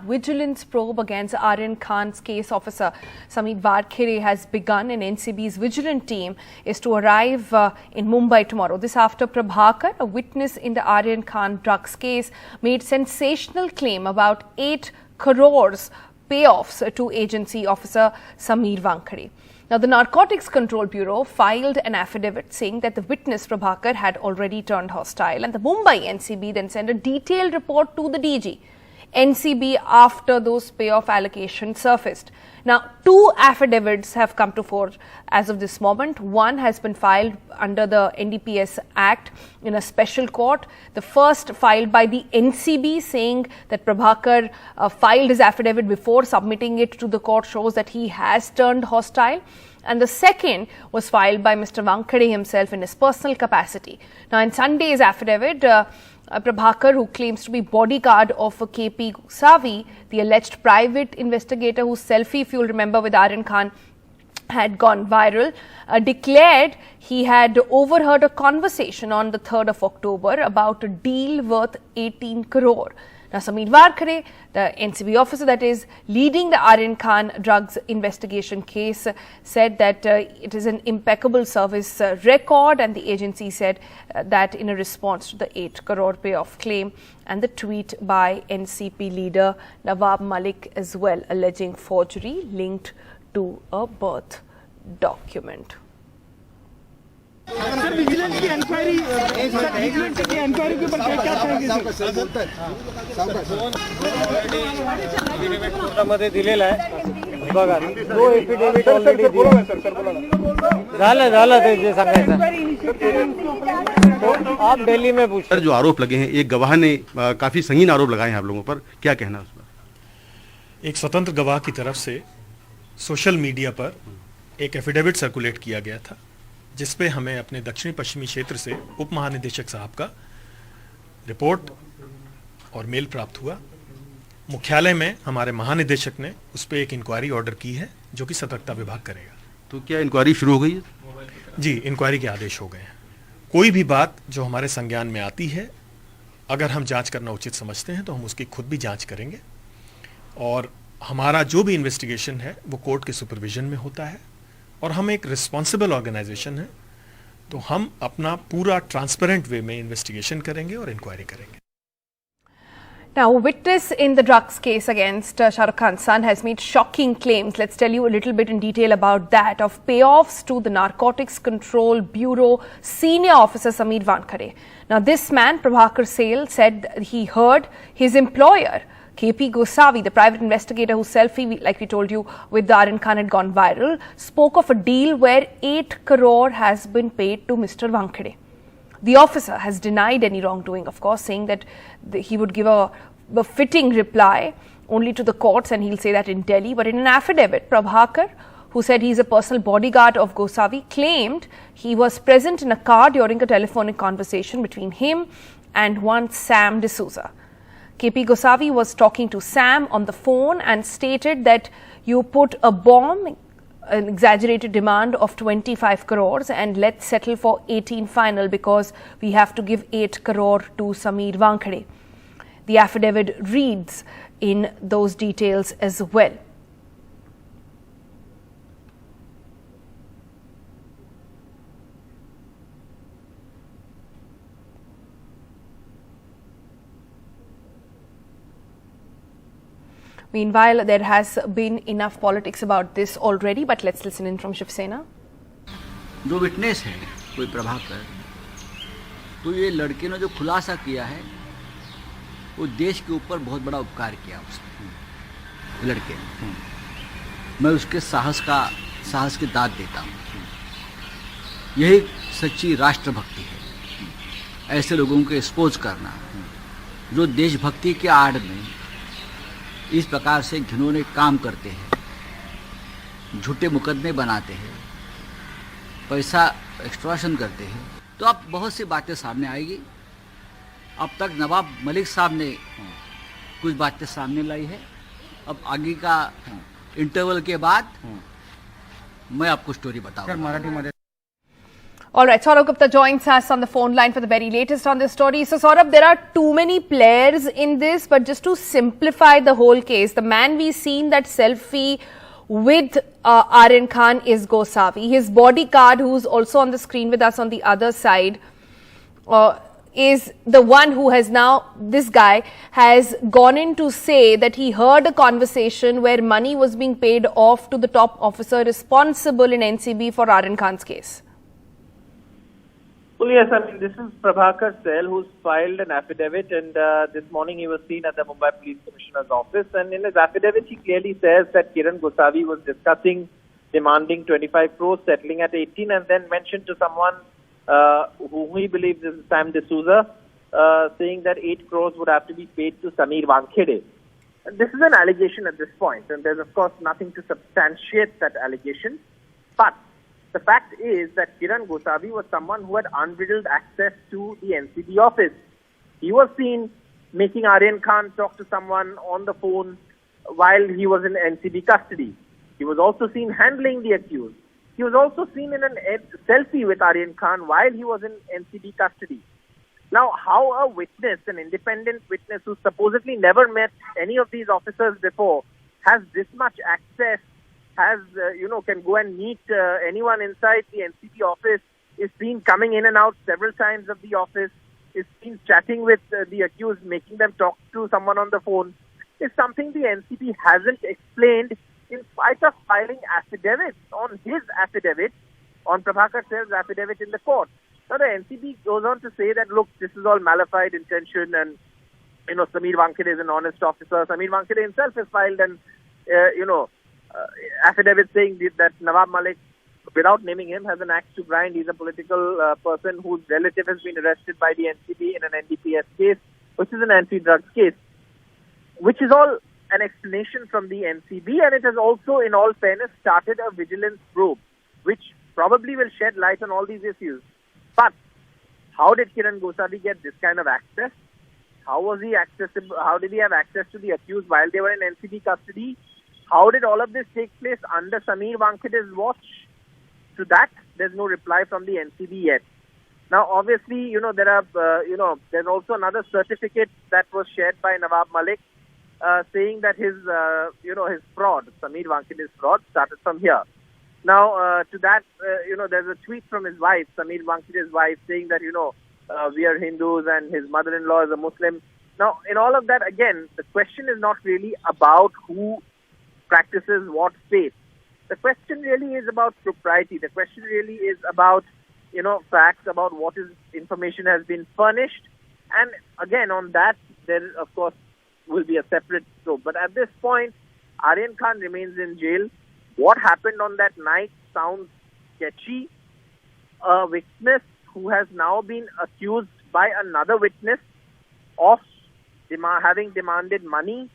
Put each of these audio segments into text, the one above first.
vigilance probe against Aryan Khan's case officer Sameer Wankhede has begun, and NCB's vigilant team is to arrive in Mumbai tomorrow. This after Prabhakar, a witness in the Aryan Khan drugs case, made sensational claim about 8 crores payoffs to agency officer Sameer Wankhede. Now, the Narcotics Control Bureau filed an affidavit saying that the witness Prabhakar had already turned hostile, and the Mumbai NCB then sent a detailed report to the DG NCB after those payoff allegations surfaced. Now, 2 affidavits have come to fore as of this moment. One has been filed under the NDPS Act in a special court. The first filed by the NCB, saying that Prabhakar filed his affidavit before submitting it to the court, shows that he has turned hostile. And the second was filed by Mr. Wankhede himself in his personal capacity. Now, in Sunday's affidavit, Prabhakar, who claims to be bodyguard of KP Gosavi, the alleged private investigator whose selfie, if you'll remember, with Aryan Khan had gone viral, declared he had overheard a conversation on the 3rd of October about a deal worth 18 crore. Now, Sameer Wankhede, the NCB officer that is leading the Aryan Khan drugs investigation case, said that it is an impeccable service record, and the agency said that in a response to the 8 crore payoff claim and the tweet by NCP leader Nawab Malik as well, alleging forgery linked to a birth document. Sir vigilance की inquiry के ऊपर क्या कहेंगे sir? मध्ये दिलेला आहे बघा, 2 affidavit already झालं ते जे सांगायचं तो आप दिल्ली में पूछ। सर, जो आरोप लगे हैं, एक गवाह ने काफी संगीन आरोप लगाए हैं आप लोगों पर, क्या कहना है उस पर? एक स्वतंत्र गवाह की तरफ से सोशल मीडिया पर एक एफिडेविट सर्कुलेट किया गया था, जिसपे हमें अपने दक्षिणी पश्चिमी क्षेत्र से उप महानिदेशक साहब का रिपोर्ट और मेल प्राप्त हुआ। मुख्यालय में हमारे महानिदेशक ने उस पर एक इंक्वायरी ऑर्डर की है, जो कि सतर्कता विभाग करेगा। तो क्या इंक्वायरी शुरू हो गई है? जी, इंक्वायरी के आदेश हो गए हैं। कोई भी बात जो हमारे संज्ञान में आती है, अगर हम जांच करना उचित समझते हैं तो हम उसकी खुद भी जांच करेंगे, और हमारा जो भी इन्वेस्टिगेशन है वो कोर्ट के सुपरविजन में होता है, और हम एक रिस्पॉन्सिबल ऑर्गेनाइजेशन है, तो हम अपना पूरा ट्रांसपेरेंट वे में इन्वेस्टिगेशन करेंगे और इंक्वायरी करेंगे। Now, a witness in the drugs case against Shah Rukh Khan's son has made shocking claims. Let's tell you a little bit in detail about that, of payoffs to the Narcotics Control Bureau senior officer Sameer Wankhede. Now, this man, Prabhakar Sail, said he heard his employer KP Gosavi, the private investigator whose selfie, like we told you, with the Aryan Khan had gone viral, spoke of a deal where 8 crore has been paid to Mr. Wankhede. The officer has denied any wrongdoing, of course, saying that he would give a fitting reply only to the courts, and he'll say that in Delhi. But in an affidavit, Prabhakar, who said he's a personal bodyguard of Gosavi, claimed he was present in a car during a telephonic conversation between him and one Sam D'Souza. KP Gosavi was talking to Sam on the phone and stated that you put a bomb, an exaggerated demand of 25 crores, and let's settle for 18 final because we have to give 8 crore to Sameer Wankhede. The affidavit reads in those details as well. Meanwhile, there has been enough politics about this already, but let's listen in from Shiv Sena. जो witness है कोई प्रभाकर, तो ये लड़के ने जो खुलासा किया है वो देश के ऊपर बहुत बड़ा उपकार किया उसने लड़के ने। मैं उसके साहस की दाद देता हूँ। यही सच्ची राष्ट्रभक्ति है, ऐसे लोगों को एक्सपोज करना जो देशभक्ति के आड़ में इस प्रकार से घिनौने काम करते हैं, झूठे मुकदमे बनाते हैं, पैसा एक्सट्रॉशन करते हैं, तो अब बहुत सी बातें सामने आएगी। अब तक नवाब मलिक साहब ने कुछ बातें सामने लाई है, अब आगे का इंटरवल के बाद मैं आपको स्टोरी बताऊंगा। All right, Saurabh Gupta joins us on the phone line for the very latest on this story. So, Saurabh, there are too many players in this, but just to simplify the whole case, the man we seen that selfie with Aryan Khan is Gosavi. His bodyguard, who's also on the screen with us on the other side, is the one who has now, this guy has gone in to say that he heard a conversation where money was being paid off to the top officer responsible in NCB for Aryan Khan's case. Well, yes, I mean, this is Prabhakar Sail, who's filed an affidavit, and this morning he was seen at the Mumbai Police Commissioner's office, and in his affidavit he clearly says that Kiran Gosavi was discussing demanding 25 crores, settling at 18, and then mentioned to someone who he believes is Sam D'Souza, saying that 8 crores would have to be paid to Sameer Wankhede. And this is an allegation at this point, and there's of course nothing to substantiate that allegation, but the fact is that Kiran Gosavi was someone who had unbridled access to the NCB office. He was seen making Aryan Khan talk to someone on the phone while he was in NCB custody. He was also seen handling the accused. He was also seen in a selfie with Aryan Khan while he was in NCB custody. Now, how a witness, an independent witness who supposedly never met any of these officers before, has this much access, has, can go and meet anyone inside the NCB office, is seen coming in and out several times of the office, is seen chatting with the accused, making them talk to someone on the phone, is something the NCB hasn't explained in spite of filing affidavits on his affidavit, on Prabhakar Sail's affidavit in the court. Now, the NCB goes on to say that, look, this is all malified intention and, Sameer Wankhede is an honest officer. Sameer Wankhede himself has filed an, affidavit saying that Nawab Malik, without naming him, has an axe to grind. He's a political person whose relative has been arrested by the NCB in an NDPS case, which is an anti-drugs case, which is all an explanation from the NCB, and it has also, in all fairness, started a vigilance probe, which probably will shed light on all these issues. But how did Kiran Gosavi get this kind of access? How was he accessible? How did he have access to the accused while they were in NCB custody? How did all of this take place under Sameer Wankhede's watch? To that, there's no reply from the NCB yet. Now, obviously, there are, there's also another certificate that was shared by Nawab Malik, saying that his fraud, Sameer Wankhede's fraud, started from here. Now, to that, there's a tweet from his wife, Sameer Wankhede's wife, saying that, we are Hindus and his mother-in-law is a Muslim. Now, in all of that, again, the question is not really about who practices what faith. The question really is about propriety. The question really is about, facts, about what information has been furnished. And again, on that, there, of course, will be a separate probe. But at this point, Aryan Khan remains in jail. What happened on that night sounds sketchy. A witness who has now been accused by another witness of having demanded money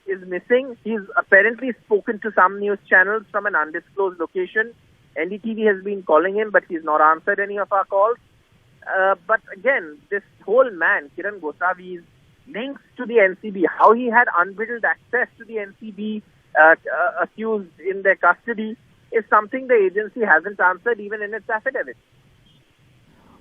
is missing. He's apparently spoken to some news channels from an undisclosed location. NDTV has been calling him, but he's not answered any of our calls. But again, this whole man, Kiran Gosavi's links to the NCB, how he had unbridled access to the NCB accused in their custody, is something the agency hasn't answered even in its affidavit.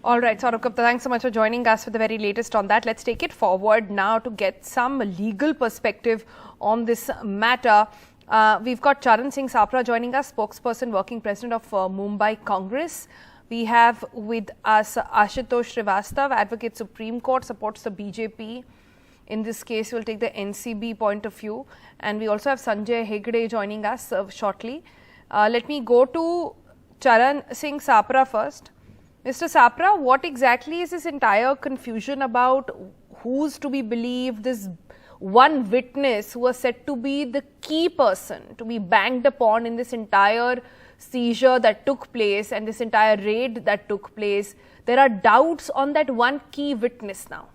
All right, Saurabh Gupta, thanks so much for joining us for the very latest on that. Let's take it forward now to get some legal perspective on this matter. We've got Charan Singh Sapra joining us, spokesperson, working president of Mumbai Congress. We have with us Ashutosh Srivastava, advocate Supreme Court, supports the BJP. In this case, we'll take the NCB point of view. And we also have Sanjay Hegde joining us shortly. Let me go to Charan Singh Sapra first. Mr. Sapra, what exactly is this entire confusion about? Who's to be believed? This one witness who was said to be the key person to be banged upon in this entire seizure that took place and this entire raid that took place. There are doubts on that one key witness now.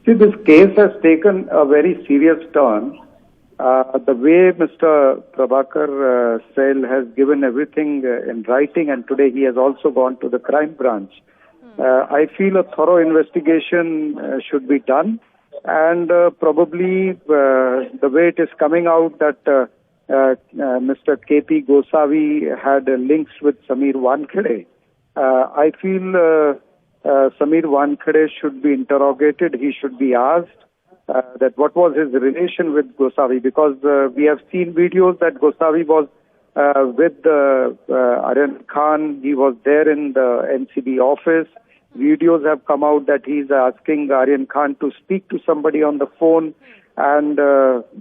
See, this case has taken a very serious turn. The way Mr. Prabhakar Sail has given everything in writing, and today he has also gone to the crime branch. I feel a thorough investigation should be done, and probably the way it is coming out that Mr. KP Gosavi had links with Sameer Wankhede, I feel Sameer Wankhede should be interrogated. He should be asked that what was his relation with Gosavi, because we have seen videos that Gosavi was with Aryan Khan. He was there in the NCB office. Videos have come out that he's asking Aryan Khan to speak to somebody on the phone. And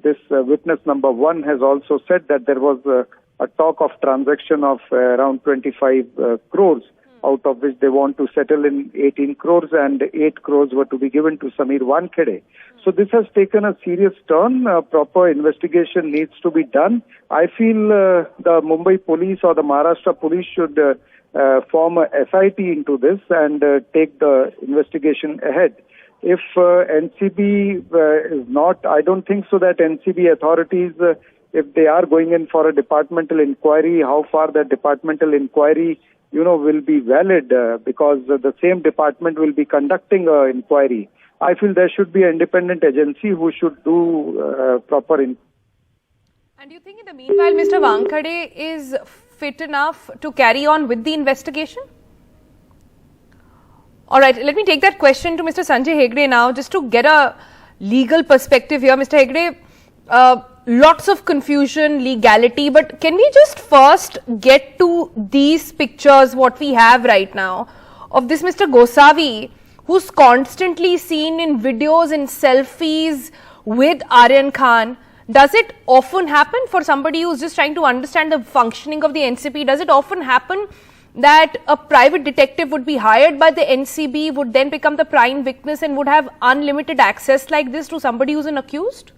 this witness number 1 has also said that there was a talk of transaction of around 25 crores, out of which they want to settle in 18 crores and 8 crores were to be given to Sameer Wankhede. So this has taken a serious turn. Proper investigation needs to be done. I feel the Mumbai police or the Maharashtra police should form a SIT into this and take the investigation ahead. If NCB is not, I don't think so that NCB authorities, if they are going in for a departmental inquiry, how far that departmental inquiry, will be valid because the same department will be conducting an inquiry. I feel there should be an independent agency who should do proper inquiry. And do you think in the meanwhile, Mr. Wankhede is fit enough to carry on with the investigation? All right, let me take that question to Mr. Sanjay Hegde now, just to get a legal perspective here. Mr. Hegde, lots of confusion, legality, but can we just first get to these pictures, what we have right now, of this Mr. Gosavi, who's constantly seen in videos and selfies with Aryan Khan? Does it often happen for somebody who's just trying to understand the functioning of the NCP? Does it often happen that a private detective would be hired by the NCB, would then become the prime witness and would have unlimited access like this to somebody who's an accused?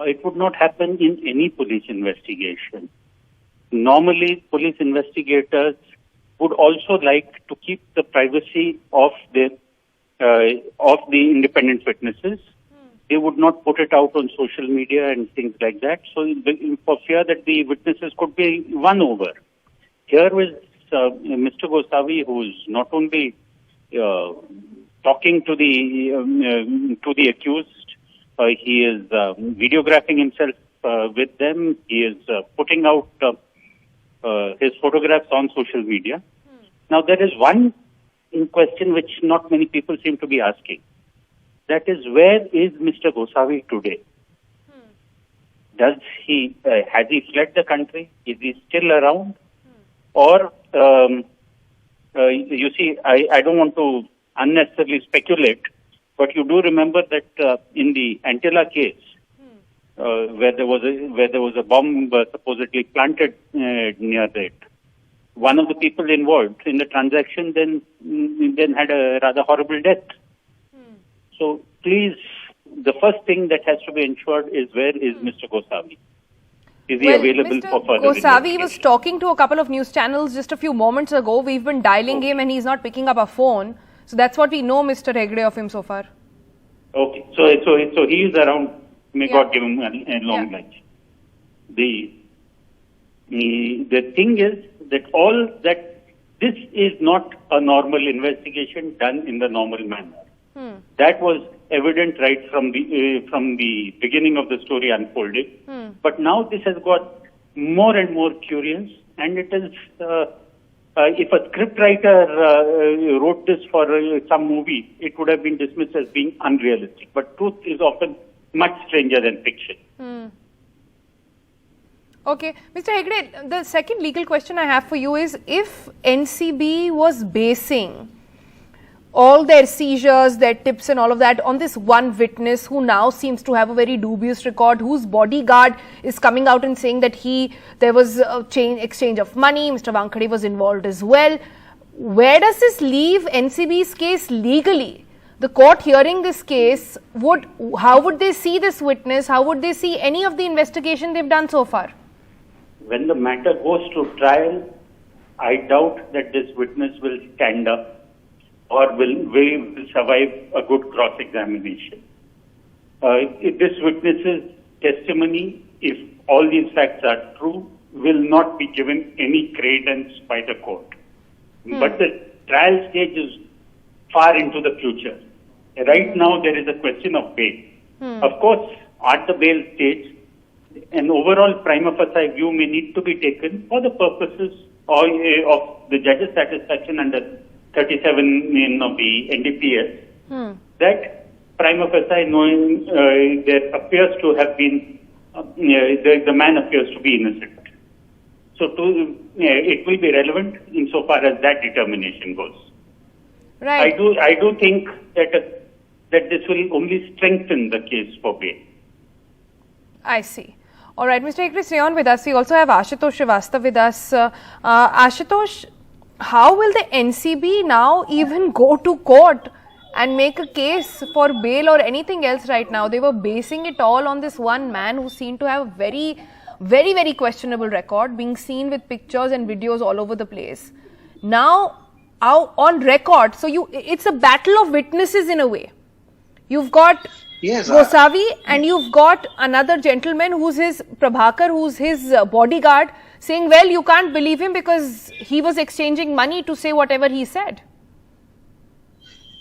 It would not happen in any police investigation. Normally, police investigators would also like to keep the privacy of the independent witnesses. They would not put it out on social media and things like that. So, for fear that the witnesses could be won over. Here is Mr. Gosavi, who is not only talking to the accused, he is videographing himself with them. He is putting out his photographs on social media. Now, there is one question which not many people seem to be asking. That is, where is Mr. Gosavi today? Has he fled the country? Is he still around? Or, you see, I don't want to unnecessarily speculate, but you do remember that in the Antilla case, where there was a bomb supposedly planted near it, one of the people involved in the transaction then had a rather horrible death. So please, the first thing that has to be ensured is, where is Mr. Gosavi? Is he available for further Gosavi was talking to a couple of news channels just a few moments ago. We've been dialing him and he's not picking up a phone. So that's what we know, Mr. Hegde, of him so far. Okay, so he is around. May God give him a long life. The thing is that this is not a normal investigation done in the normal manner. That was evident right from the beginning of the story unfolded. But now this has got more and more curious, and it is if a scriptwriter wrote this for some movie, it would have been dismissed as being unrealistic. But truth is often much stranger than fiction. Okay, Mr. Hegde, the second legal question I have for you is, if NCB was basing all their seizures, their tips and all of that on this one witness who now seems to have a very dubious record, whose bodyguard is coming out and saying that there was a exchange of money, Mr. Wankhede was involved as well. Where does this leave NCB's case legally? The court hearing this case, how would they see this witness? How would they see any of the investigation they've done so far? When the matter goes to trial, I doubt that this witness will stand up or will survive a good cross-examination. This witness's testimony, if all these facts are true, will not be given any credence by the court. But the trial stage is far into the future. Right now, there is a question of bail. Of course, at the bail stage, an overall prima facie view may need to be taken for the purposes or of the judge's satisfaction under 37 of the NDPS, that prima facie knowing there appears to have been, the man appears to be innocent. So it will be relevant insofar as that determination goes. Right. I do think that this will only strengthen the case for bail. I see. All right, Mr. Hegde, stay on with us. We also have Ashutosh Srivastava with us. Ashutosh, how will the NCB now even go to court and make a case for bail or anything else right now? They were basing it all on this one man who seemed to have a very, very questionable record, being seen with pictures and videos all over the place. Now, on record, so it's a battle of witnesses in a way. You've got Gosavi and you've got another gentleman who's his Prabhakar, who's his bodyguard, saying, well, you can't believe him because he was exchanging money to say whatever he said.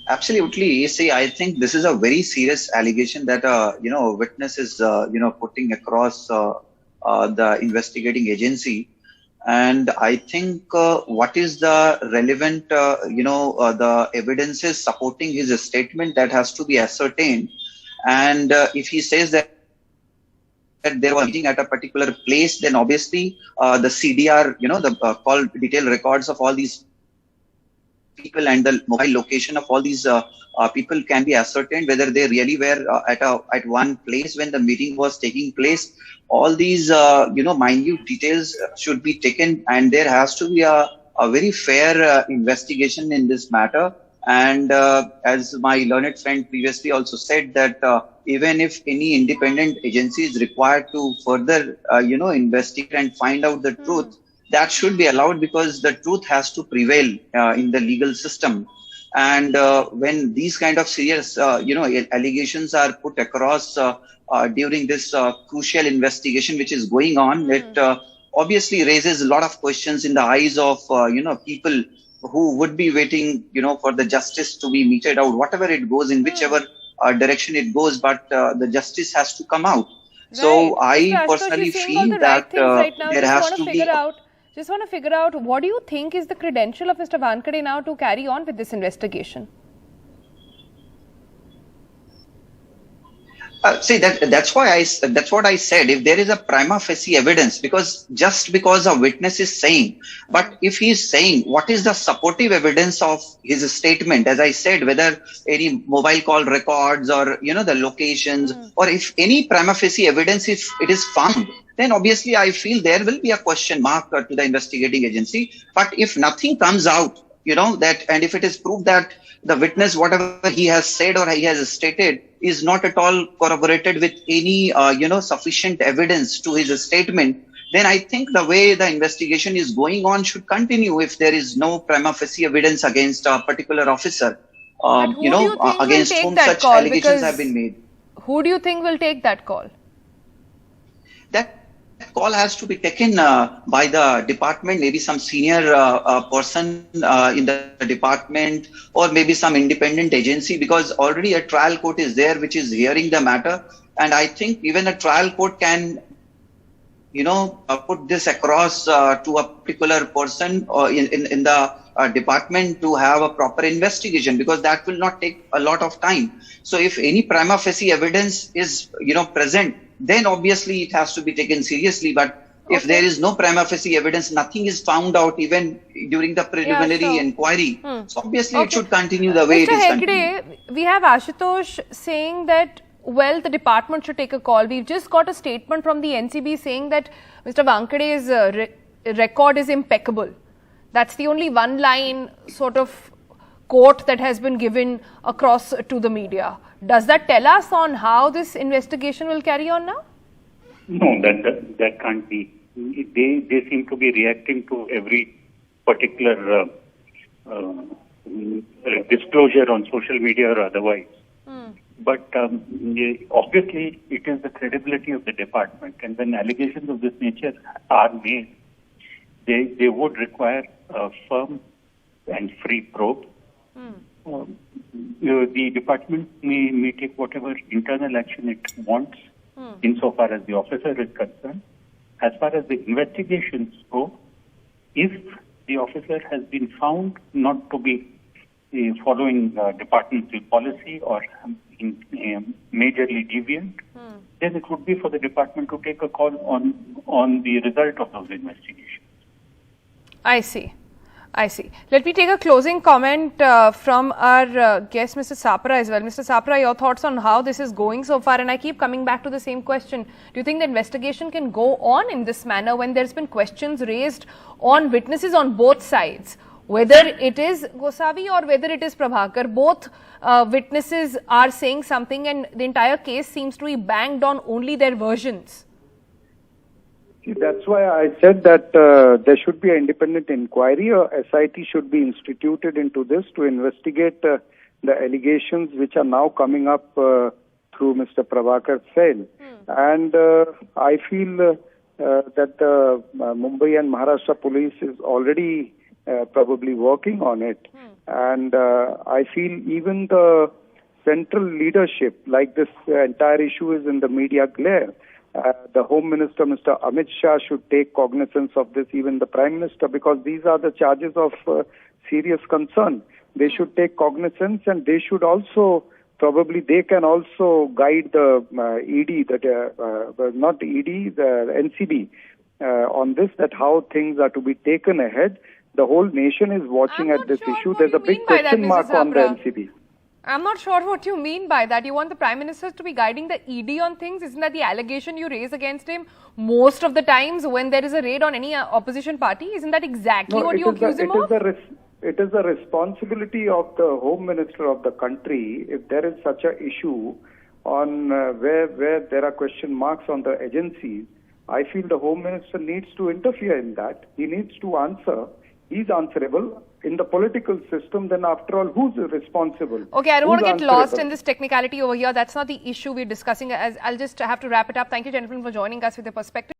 Absolutely. See, I think this is a very serious allegation that a witness is putting across the investigating agency. And I think what is the relevant, the evidences supporting his statement that has to be ascertained. And if he says that they were meeting at a particular place, then obviously the CDR, the call detailed records of all these people and the mobile location of all these people can be ascertained, whether they really were at one place when the meeting was taking place. All these, minute details should be taken, and there has to be a very fair investigation in this matter. And as my learned friend previously also said, that even if any independent agency is required to further, investigate and find out the truth, that should be allowed, because the truth has to prevail in the legal system. And when these kind of serious, allegations are put across during this crucial investigation which is going on, it obviously raises a lot of questions in the eyes of, people who would be waiting, for the justice to be meted out, whatever it goes, in whichever direction it goes, but the justice has to come out. Right. So I personally feel that there has to be... Just want to figure out, what do you think is the credential of Mr. Wankhede now to carry on with this investigation? See, that's what I said. If there is a prima facie evidence, because a witness is saying, but if he is saying, what is the supportive evidence of his statement? As I said, whether any mobile call records or, the locations, or if any prima facie evidence, if it is found, then obviously I feel there will be a question mark to the investigating agency. But if nothing comes out, and if it is proved that the witness, whatever he has said or he has stated, is not at all corroborated with any, sufficient evidence to his statement, then I think the way the investigation is going on should continue if there is no prima facie evidence against a particular officer, against whom such allegations have been made. Who do you think will take that call? That call has to be taken by the department, maybe some senior person in the department, or maybe some independent agency, because already a trial court is there which is hearing the matter. And I think even a trial court can, put this across to a particular person or in the department to have a proper investigation, because that will not take a lot of time. So if any prima facie evidence is, present, then obviously it has to be taken seriously. But if there is no prima facie evidence, nothing is found out even during the preliminary inquiry. So obviously it should continue the way it is continuing. We have Ashutosh saying that, well, the department should take a call. We've just got a statement from the NCB saying that Mr. Wankhede's record is impeccable. That's the only one line sort of quote that has been given across to the media. Does that tell us on how this investigation will carry on now? No, that can't be. They seem to be reacting to every particular disclosure on social media or otherwise. But obviously, it is the credibility of the department, and when allegations of this nature are made, they would require a firm and free probe. The department may take whatever internal action it wants, insofar as the officer is concerned. As far as the investigations go, if the officer has been found not to be following departmental policy or majorly deviant, then it would be for the department to take a call on the result of those investigations. I see. Let me take a closing comment from our guest, Mr. Sapra, as well. Mr. Sapra, your thoughts on how this is going so far? And I keep coming back to the same question. Do you think the investigation can go on in this manner when there's been questions raised on witnesses on both sides? Whether it is Gosavi or whether it is Prabhakar, both witnesses are saying something and the entire case seems to be banged on only their versions. See, that's why I said that there should be an independent inquiry. A SIT should be instituted into this to investigate the allegations which are now coming up through Mr. Prabhakar Sail. And I feel that the Mumbai and Maharashtra police is already probably working on it. And I feel even the central leadership, like this entire issue is in the media glare. The Home Minister, Mr. Amit Shah, should take cognizance of this, even the Prime Minister, because these are the charges of serious concern. They should take cognizance, and they should also, probably they can also guide the ED, not the ED, the NCB, on this, that how things are to be taken ahead. The whole nation is watching at this issue. There's a big question mark on the NCB. I'm not sure what you mean by that. You want the Prime Minister to be guiding the ED on things? Isn't that the allegation you raise against him most of the times when there is a raid on any opposition party? Isn't that exactly what you accuse him of? It is the responsibility of the Home Minister of the country, if there is such an issue on where there are question marks on the agencies. I feel the Home Minister needs to interfere in that. He needs to answer. He's answerable. In the political system, then after all, who's responsible? Okay, I don't want to get lost in this technicality over here. That's not the issue we're discussing. I'll just have to wrap it up. Thank you, gentlemen, for joining us with your perspective.